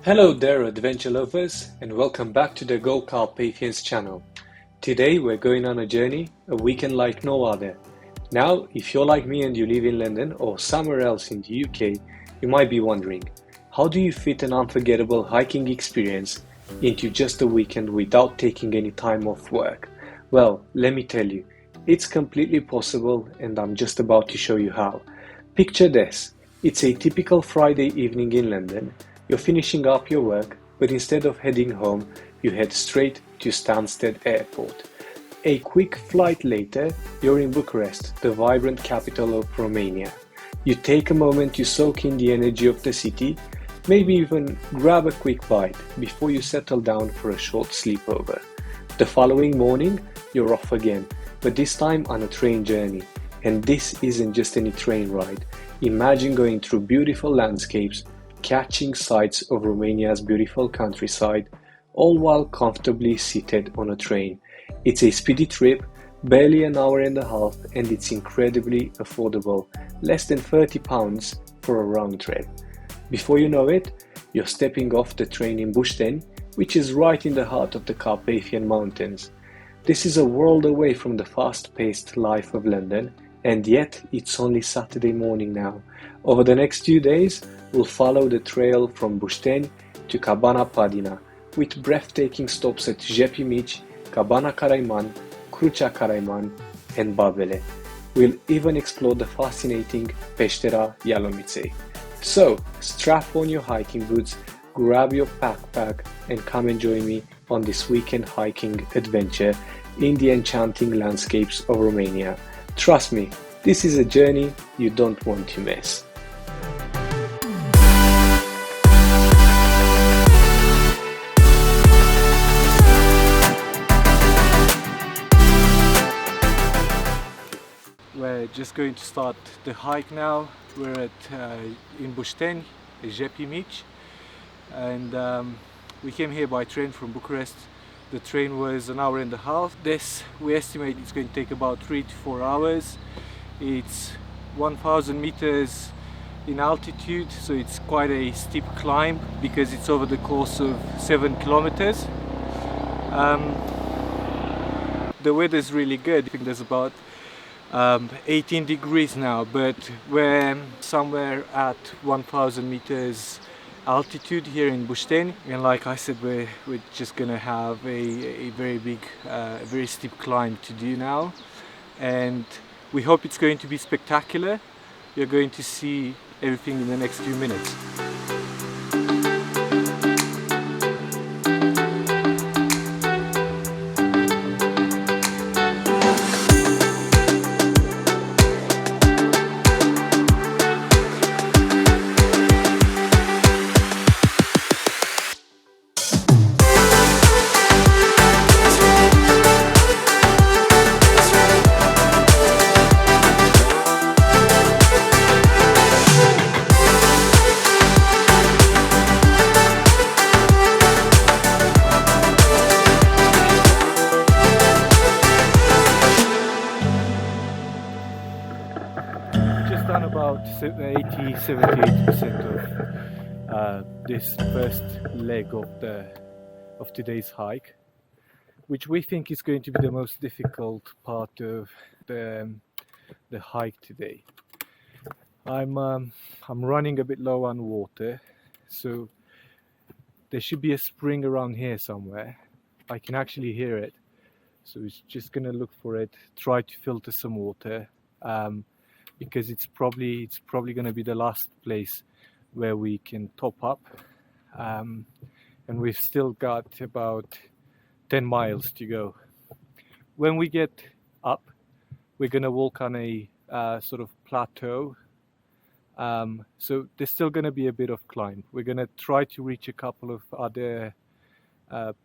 Hello there, adventure lovers, and welcome back to the Go Carpathians channel. Today we're going on a journey, a weekend like no other. Now, if you're like me and you live in London or somewhere else in the UK, you might be wondering, how do you fit an unforgettable hiking experience into just a weekend without taking any time off work? Well, let me tell you, it's completely possible, and I'm just about to show you how. Picture this, it's a typical Friday evening in London. You're finishing up your work, but instead of heading home, you head straight to Stansted Airport. A quick flight later, you're in Bucharest, the vibrant capital of Romania. You take a moment to soak in the energy of the city, maybe even grab a quick bite before you settle down for a short sleepover. The following morning, you're off again, but this time on a train journey. And this isn't just any train ride. Imagine going through beautiful landscapes, catching sights of Romania's beautiful countryside, all while comfortably seated on a train. It's a speedy trip, barely an hour and a half, and it's incredibly affordable, less than £30 for a round trip. Before you know it, you're stepping off the train in Busteni, which is right in the heart of the Carpathian Mountains. This is a world away from the fast-paced life of London, and yet it's only Saturday morning now. Over the next few days, we'll follow the trail from Busteni to Cabana Padina, with breathtaking stops at Jepii Mici, Cabana Caraiman, Crucea Caraiman, and Babele. We'll even explore the fascinating Pestera Ialomitei. So, strap on your hiking boots, grab your backpack, and come and join me on this weekend hiking adventure in the enchanting landscapes of Romania. Trust me, this is a journey you don't want to miss. We're just going to start the hike now. We're in Busteni, Jepii Mici, and we came here by train from Bucharest. The train was an hour and a half. This, we estimate, it's going to take about 3 to 4 hours. It's 1,000 meters in altitude, so it's quite a steep climb because it's over the course of 7 kilometers. The weather's really good. I think there's about 18 degrees now, but we're somewhere at 1,000 meters altitude here in Busteni, and like I said, we're just gonna have a very big, very steep climb to do now, and we hope it's going to be spectacular. You're going to see everything in the next few minutes. Done about 80-78% of this first leg of today's hike, which we think is going to be the most difficult part of the hike today. I'm running a bit low on water, so there should be a spring around here somewhere. I can actually hear it, so it's just gonna look for it, try to filter some water. Because it's probably going to be the last place where we can top up, and we've still got about 10 miles to go. When we get up, we're going to walk on a sort of plateau, so there's still going to be a bit of climb. We're going to try to reach a couple of other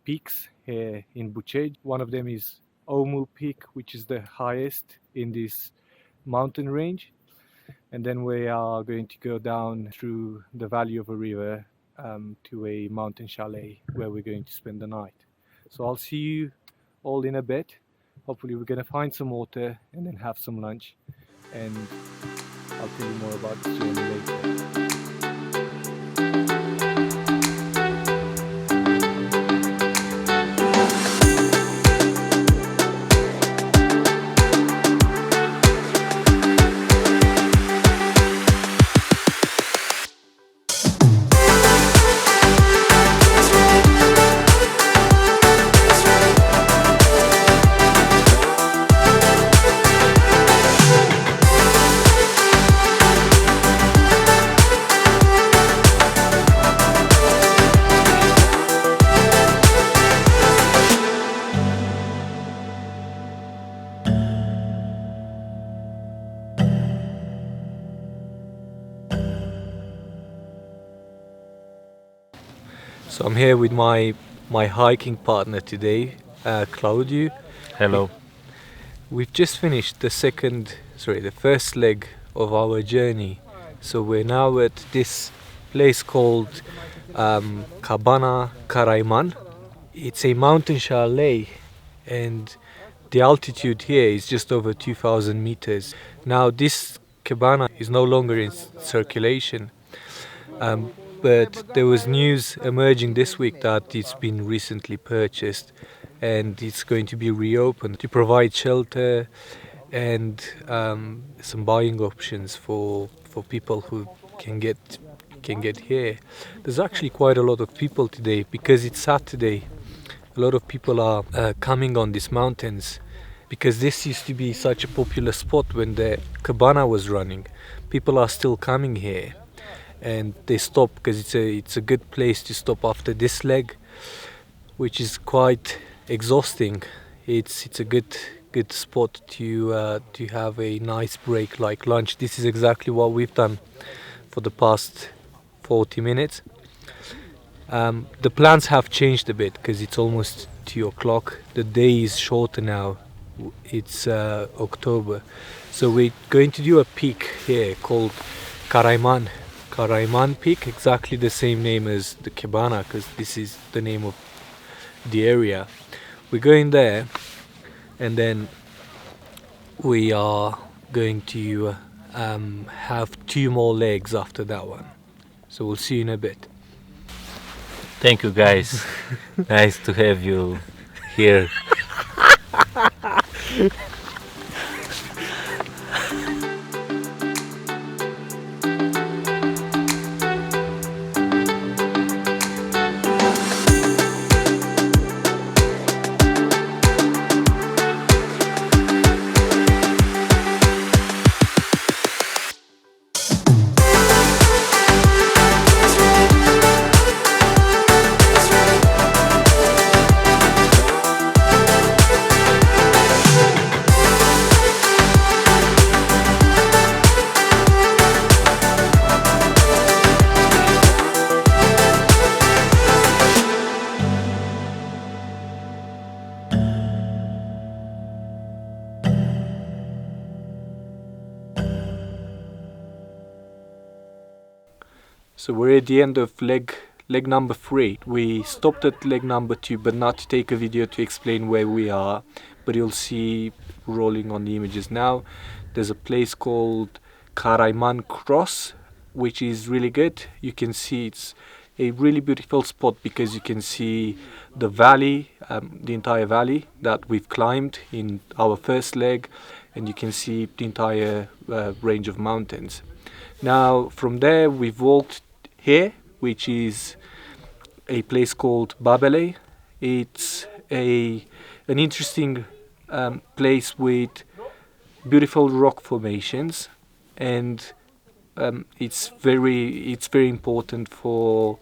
peaks here in Bucharest. One of them is Omu Peak, which is the highest in this mountain range, and then we are going to go down through the valley of a river to a mountain chalet where we're going to spend the night. So I'll see you all in a bit. Hopefully we're going to find some water and then have some lunch, and I'll tell you more about this journey later. So I'm here with my hiking partner today, Claudio. Hello. We've just finished the first leg of our journey. So we're now at this place called Cabana Caraiman. It's a mountain chalet, and the altitude here is just over 2,000 meters. Now this cabana is no longer in circulation, but there was news emerging this week that it's been recently purchased and it's going to be reopened to provide shelter and some buying options for people who can get here. There's actually quite a lot of people today because it's Saturday. A lot of people are coming on these mountains because this used to be such a popular spot when the cabana was running. People are still coming here, and they stop because it's a good place to stop after this leg, which is quite exhausting. It's a good spot to have a nice break like lunch. This is exactly what we've done for the past 40 minutes. The plans have changed a bit because it's almost 2 o'clock. The day is shorter now. It's October, so we're going to do a peak here called Caraiman Peak, exactly the same name as the cabana because this is the name of the area. We're going there, and then we are going to have 2 more legs after that one. So we'll see you in a bit. Thank you, guys. Nice to have you here. So we're at the end of leg number 3. We stopped at leg number 2, but not to take a video to explain where we are, but you'll see rolling on the images now. There's a place called Caraiman Cross, which is really good. You can see it's a really beautiful spot because you can see the valley, the entire valley that we've climbed in our first leg, and you can see the entire range of mountains. Now from there we've walked here, which is a place called Babele. It's an interesting place with beautiful rock formations, and it's very important for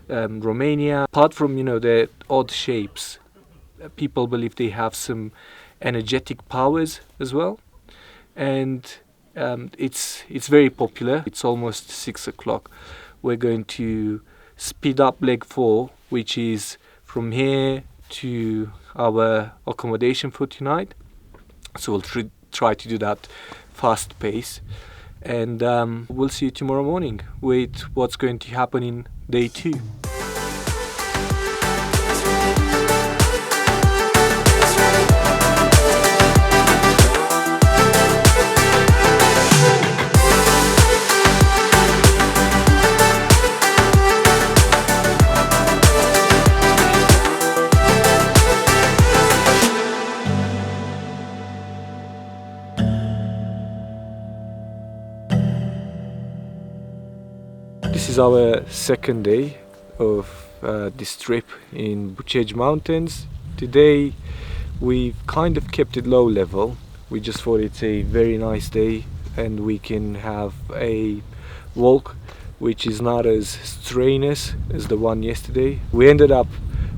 Romania. Apart from the odd shapes, people believe they have some energetic powers as well, and it's very popular. It's almost 6 o'clock. We're going to speed up leg 4, which is from here to our accommodation for tonight. So we'll try to do that fast pace, and we'll see you tomorrow morning with what's going to happen in day 2. This is our second day of this trip in Crucea Mountains. Today we've kind of kept it low level. We just thought it's a very nice day and we can have a walk which is not as strenuous as the one yesterday. We ended up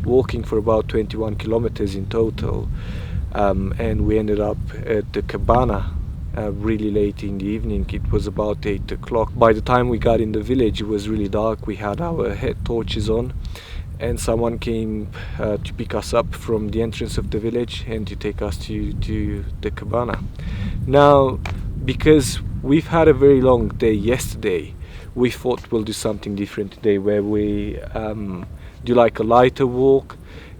walking for about 21 kilometers in total, and we ended up at the cabana really late in the evening. It was about 8 o'clock. By the time we got in the village it was really dark. We had our head torches on, and someone came to pick us up from the entrance of the village and to take us to the cabana. Now, because we've had a very long day yesterday, we thought we'll do something different today, where we do like a lighter walk,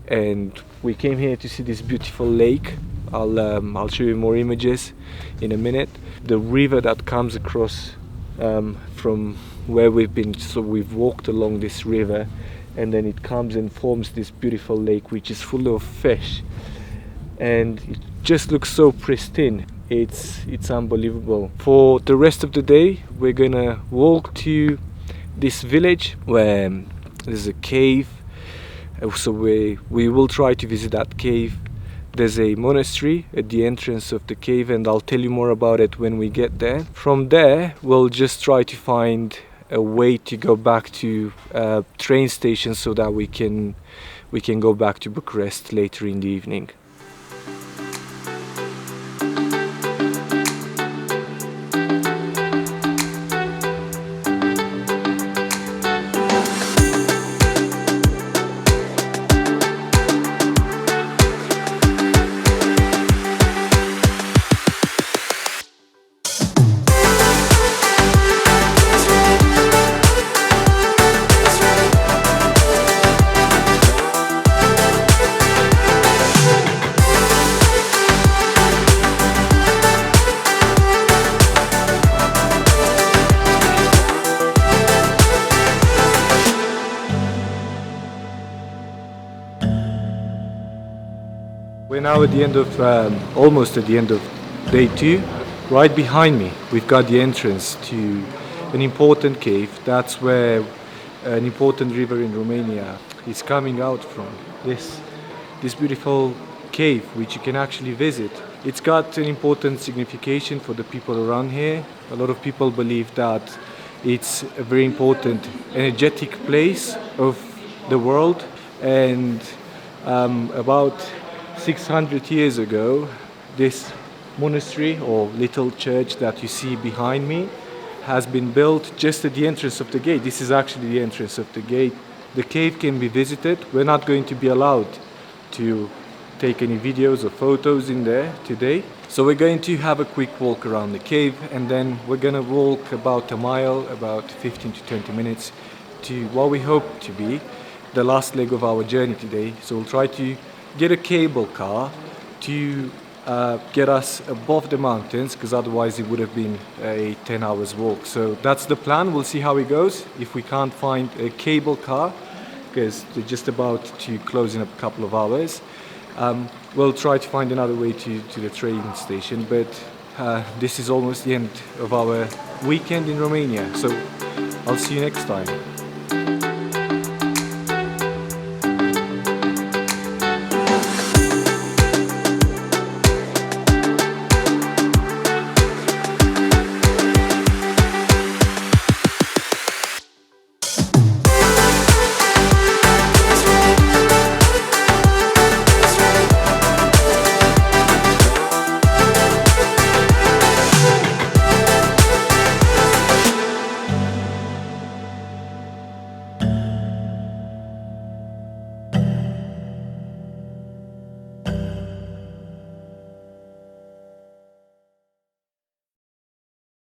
and we came here to see this beautiful lake. I'll show you more images in a minute. The river that comes across from where we've been, so we've walked along this river, and then it comes and forms this beautiful lake which is full of fish, and it just looks so pristine. It's unbelievable. For the rest of the day we're gonna walk to this village where there's a cave, so we will try to visit that cave. There's a monastery at the entrance of the cave, and I'll tell you more about it when we get there. From there we'll just try to find a way to go back to train station so that we can go back to Bucharest later in the evening. We're now at the end of, almost at the end of day 2. Right behind me we've got the entrance to an important cave. That's where an important river in Romania is coming out from. This beautiful cave which you can actually visit. It's got an important signification for the people around here. A lot of people believe that it's a very important energetic place of the world, and about 600 years ago, this monastery or little church that you see behind me has been built just at the entrance of the gate. This is actually the entrance of the gate. The cave can be visited. We're not going to be allowed to take any videos or photos in there today. So we're going to have a quick walk around the cave, and then we're going to walk about a mile, about 15 to 20 minutes, to what we hope to be the last leg of our journey today. So we'll try to get a cable car to get us above the mountains, because otherwise it would have been a 10 hours walk. So that's the plan. We'll see how it goes. If we can't find a cable car, because they're just about to close in a couple of hours, we'll try to find another way to the train station. But this is almost the end of our weekend in Romania, so I'll see you next time.